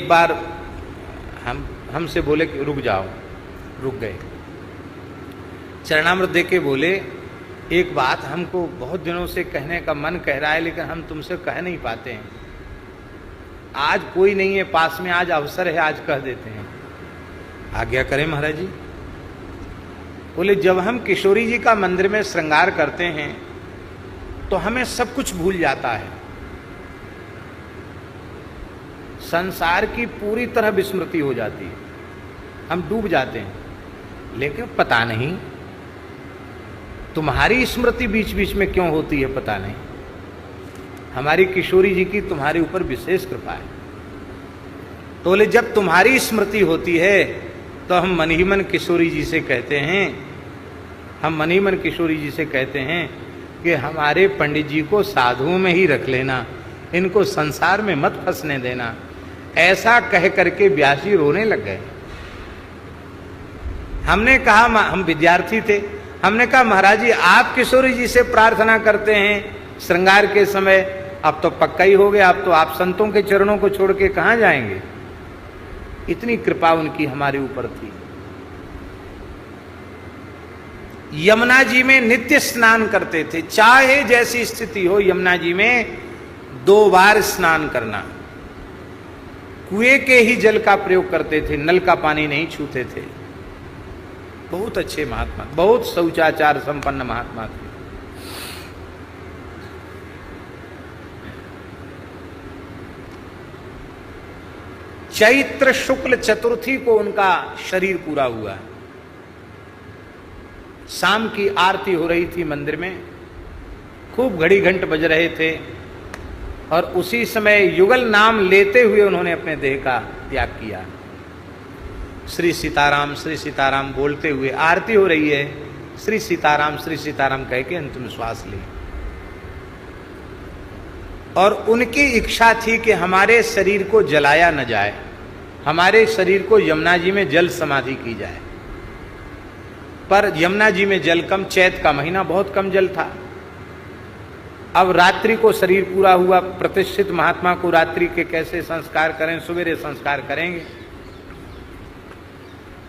एक बार हमसे बोले कि रुक जाओ, रुक गए। चरणामृत दे के बोले, एक बात हमको बहुत दिनों से कहने का मन कह रहा है, लेकिन हम तुमसे कह नहीं पाते हैं। आज कोई नहीं है पास में, आज अवसर है, आज कह देते हैं। आज्ञा करें महाराज जी। बोले, जब हम किशोरी जी का मंदिर में श्रृंगार करते हैं तो हमें सब कुछ भूल जाता है, संसार की पूरी तरह विस्मृति हो जाती है, हम डूब जाते हैं। लेकिन पता नहीं तुम्हारी स्मृति बीच बीच में क्यों होती है, पता नहीं। हमारी किशोरी जी की तुम्हारे ऊपर विशेष कृपा है। तो बोले, जब तुम्हारी स्मृति होती है तो हम मन ही मन किशोरी जी से कहते हैं, हम मन ही मन किशोरी जी से कहते हैं कि हमारे पंडित जी को साधुओं में ही रख लेना, इनको संसार में मत फंसने देना। ऐसा कह करके व्यास जी रोने लग गए। हमने कहा, हम विद्यार्थी थे, हमने कहा महाराज जी आप किशोरी जी से प्रार्थना करते हैं श्रृंगार के समय, अब तो पक्का ही हो गया, अब तो आप संतों के चरणों को छोड़ के कहां जाएंगे। इतनी कृपा उनकी हमारे ऊपर थी। यमुना जी में नित्य स्नान करते थे, चाहे जैसी स्थिति हो यमुना जी में 2 बार स्नान करना। कुएं के ही जल का प्रयोग करते थे, नल का पानी नहीं छूते थे। बहुत अच्छे महात्मा, बहुत शौचाचार संपन्न महात्मा थे। चैत्र शुक्ल चतुर्थी को उनका शरीर पूरा हुआ। शाम की आरती हो रही थी मंदिर में, खूब घड़ी घंट बज रहे थे, और उसी समय युगल नाम लेते हुए उन्होंने अपने देह का त्याग किया। श्री सीताराम बोलते हुए आरती हो रही है, श्री सीताराम कह के अंतिम श्वास ली। और उनकी इच्छा थी कि हमारे शरीर को जलाया न जाए, हमारे शरीर को यमुना जी में जल समाधि की जाए। पर यमुना जी में जल कम, चैत का महीना बहुत कम जल था। अब रात्रि को शरीर पूरा हुआ, प्रतिष्ठित महात्मा को रात्रि के कैसे संस्कार करें, सवेरे संस्कार करेंगे।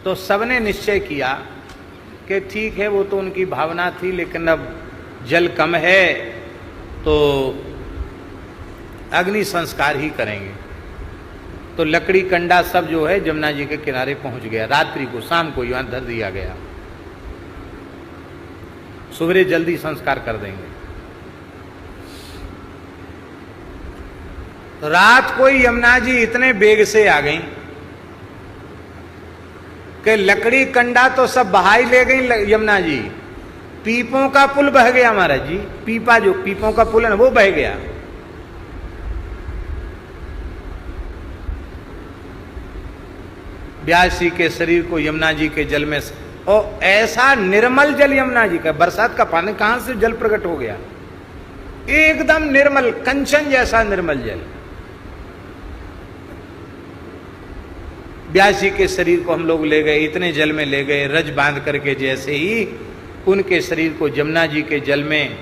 तो सबने निश्चय किया कि ठीक है, वो तो उनकी भावना थी, लेकिन अब जल कम है तो अग्नि संस्कार ही करेंगे। तो लकड़ी कंडा सब जो है जमुना जी के किनारे पहुंच गया। रात्रि को, शाम को यहां धर दिया गया, सवेरे जल्दी संस्कार कर देंगे। तो रात को यमुना जी इतने बेग से आ गई कि लकड़ी कंडा तो सब बहाई ले गई यमुना जी। पीपों का पुल बह गया महाराज जी, पीपा जो पीपों का पुल है ना वो बह गया। व्यास जी के शरीर को यमुना जी के जल में, और ऐसा निर्मल जल यमुना जी का, बरसात का पानी कहां से जल प्रकट हो गया, एकदम निर्मल, कंचन जैसा निर्मल जल। व्यास जी के शरीर को हम लोग ले गए, इतने जल में ले गए, रज बांध करके जैसे ही उनके शरीर को यमुना जी के जल में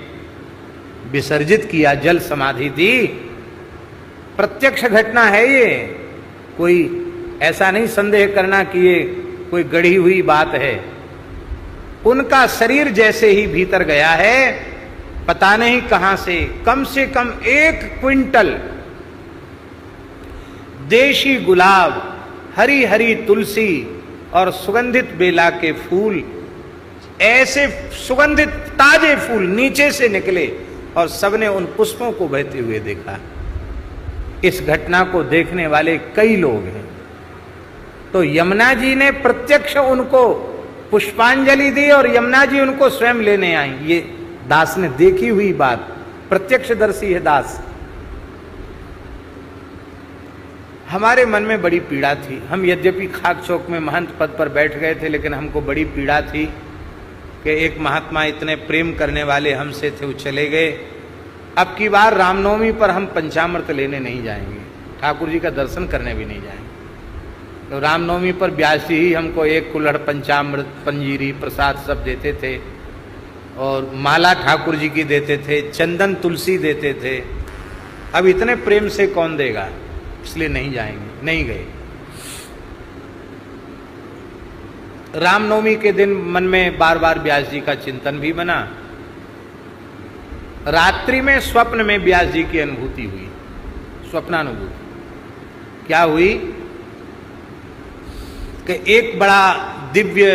विसर्जित किया, जल समाधि दी। प्रत्यक्ष घटना है ये, कोई ऐसा नहीं संदेह करना कि ये कोई गढ़ी हुई बात है। उनका शरीर जैसे ही भीतर गया है, पता नहीं कहां से कम 1 क्विंटल देशी गुलाब, हरी हरी तुलसी और सुगंधित बेला के फूल, ऐसे सुगंधित ताजे फूल नीचे से निकले, और सबने उन पुष्पों को बहते हुए देखा। इस घटना को देखने वाले कई लोग हैं। तो यमुना जी ने प्रत्यक्ष उनको पुष्पांजलि दी और यमुना जी उनको स्वयं लेने आई। ये दास ने देखी हुई बात, प्रत्यक्षदर्शी है दास। हमारे मन में बड़ी पीड़ा थी। हम यद्यपि खाक चौक में महंत पद पर बैठ गए थे, लेकिन हमको बड़ी पीड़ा थी कि एक महात्मा इतने प्रेम करने वाले हमसे थे, वो चले गए। अब की बार रामनवमी पर हम पंचामृत लेने नहीं जाएंगे, ठाकुर जी का दर्शन करने भी नहीं जाएंगे। तो रामनवमी पर व्यास जी ही हमको 1 कुल्हड़ पंचामृत, पंजीरी, प्रसाद सब देते थे, और माला ठाकुर जी की देते थे, चंदन तुलसी देते थे। अब इतने प्रेम से कौन देगा, इसलिए नहीं जाएंगे। नहीं गए। रामनवमी के दिन मन में बार बार व्यास जी का चिंतन भी बना। रात्रि में स्वप्न में व्यास जी की अनुभूति हुई, स्वप्नानुभूति। क्या हुई कि एक बड़ा दिव्य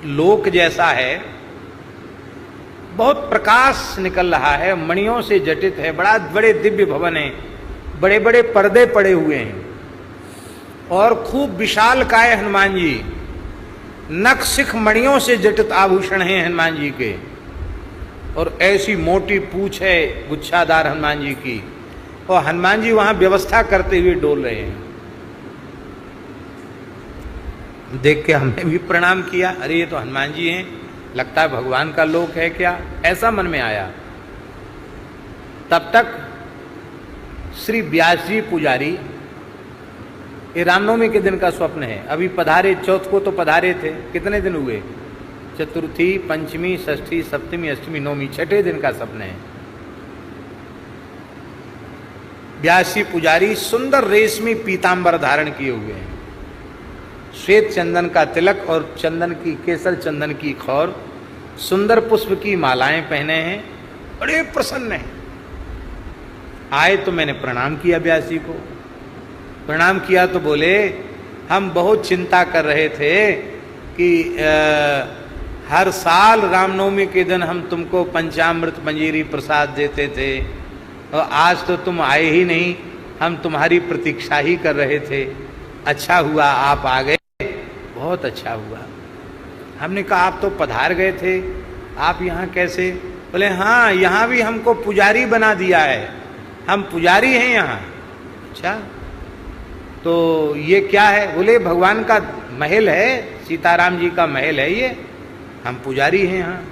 लोक जैसा है, बहुत प्रकाश निकल रहा है, मणियों से जटित है, बड़े दिव्य भवन है, बड़े बड़े पर्दे पड़े हुए हैं और खूब विशाल काय हनुमान जी, नख सिख मणियों से जटित आभूषण हैं हनुमान जी के, और ऐसी मोटी पूंछ है गुच्छादार हनुमान जी की, और हनुमान जी वहां व्यवस्था करते हुए डोल रहे हैं। देख के हमने भी प्रणाम किया, अरे ये तो हनुमान जी हैं, लगता है भगवान का लोक है क्या, ऐसा मन में आया। तब तक श्री व्यास जी पुजारी, ये रामनवमी के दिन का स्वप्न है, अभी पधारे, चौथ को तो पधारे थे, कितने दिन हुए, चतुर्थी, पंचमी, षष्ठी, सप्तमी, अष्टमी, नवमी, छठे दिन का स्वप्न है। व्यास जी पुजारी सुंदर रेशमी पीतांबर धारण किए हुए हैं, श्वेत चंदन का तिलक और चंदन की, केसर चंदन की खौर, सुंदर पुष्प की मालाएं पहने हैं, बड़े प्रसन्न हैं। आए तो मैंने प्रणाम किया व्यास जी को। प्रणाम किया तो बोले, हम बहुत चिंता कर रहे थे कि हर साल रामनवमी के दिन हम तुमको पंचामृत मंजीरी प्रसाद देते थे, और आज तो तुम आए ही नहीं, हम तुम्हारी प्रतीक्षा ही कर रहे थे। अच्छा हुआ आप आ गए, बहुत अच्छा हुआ। हमने कहा आप तो पधार गए थे, आप यहाँ कैसे? बोले हाँ, यहाँ भी हमको पुजारी बना दिया है, हम पुजारी हैं यहाँ। अच्छा, तो ये क्या है? बोले भगवान का महल है, सीताराम जी का महल है ये, हम पुजारी हैं यहाँ।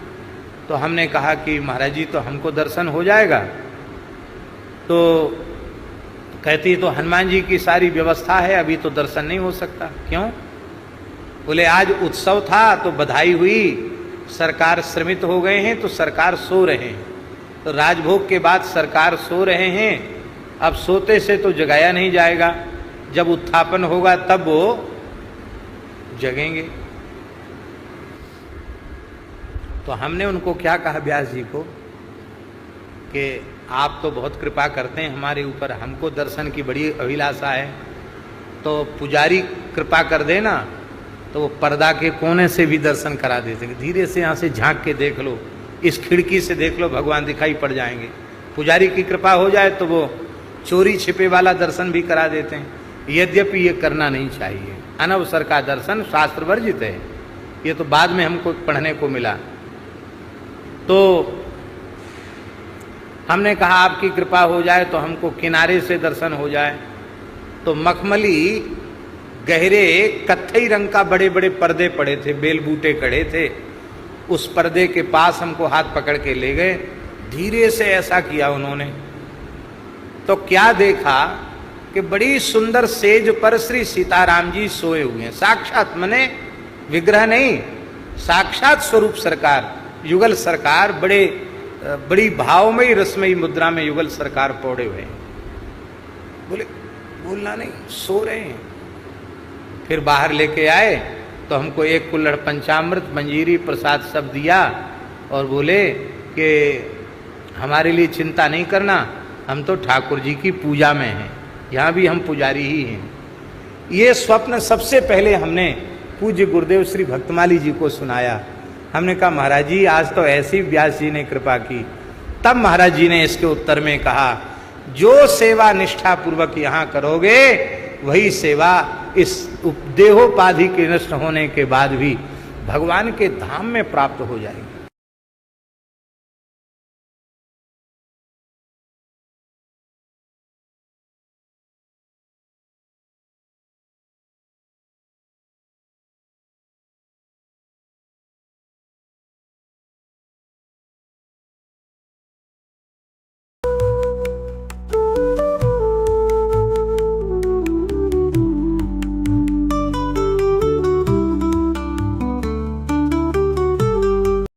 तो हमने कहा कि महाराज जी तो हमको दर्शन हो जाएगा। तो कहती तो हनुमान जी की सारी व्यवस्था है, अभी तो दर्शन नहीं हो सकता। क्यों? बोले आज उत्सव था तो बधाई हुई, सरकार श्रमित हो गए हैं तो सरकार सो रहे हैं, तो राजभोग के बाद सरकार सो रहे हैं, अब सोते से तो जगाया नहीं जाएगा, जब उत्थापन होगा तब वो जगेंगे। तो हमने उनको क्या कहा व्यास जी को कि आप तो बहुत कृपा करते हैं हमारे ऊपर, हमको दर्शन की बड़ी अभिलाषा है, तो पुजारी कृपा कर देना, तो वो पर्दा के कोने से भी दर्शन करा देते हैं। धीरे से यहाँ से झांक के देख लो, इस खिड़की से देख लो, भगवान दिखाई पड़ जाएंगे। पुजारी की कृपा हो जाए तो वो चोरी छिपे वाला दर्शन भी करा देते हैं, यद्यपि ये करना नहीं चाहिए। अनवसर का दर्शन शास्त्र वर्जित है, ये तो बाद में हमको पढ़ने को मिला। तो हमने कहा आपकी कृपा हो जाए तो हमको किनारे से दर्शन हो जाए। तो मखमली गहरे कत्थई रंग का बड़े बड़े पर्दे पड़े थे, बेल बूटे खड़े थे, उस पर्दे के पास हमको हाथ पकड़ के ले गए। धीरे से ऐसा किया उन्होंने, तो क्या देखा कि बड़ी सुंदर सेज पर श्री सीताराम जी सोए हुए हैं, साक्षात, मने विग्रह नहीं, साक्षात स्वरूप सरकार, युगल सरकार, बड़ी भावमयी रसमयी मुद्रा में युगल सरकार पौड़े हुए हैं। बोले बोलना नहीं, सो रहे हैं। फिर बाहर लेके आए तो हमको एक कुल्हड़ पंचामृत मंजीरी प्रसाद सब दिया और बोले कि हमारे लिए चिंता नहीं करना, हम तो ठाकुर जी की पूजा में हैं, यहाँ भी हम पुजारी ही हैं। ये स्वप्न सबसे पहले हमने पूज्य गुरुदेव श्री भक्तमाली जी को सुनाया। हमने कहा महाराज जी आज तो ऐसी व्यास जी ने कृपा की। तब महाराज जी ने इसके उत्तर में कहा, जो सेवा निष्ठा पूर्वक यहाँ करोगे वही सेवा इस देहोपाधि के नष्ट होने के बाद भी भगवान के धाम में प्राप्त हो जाएगी।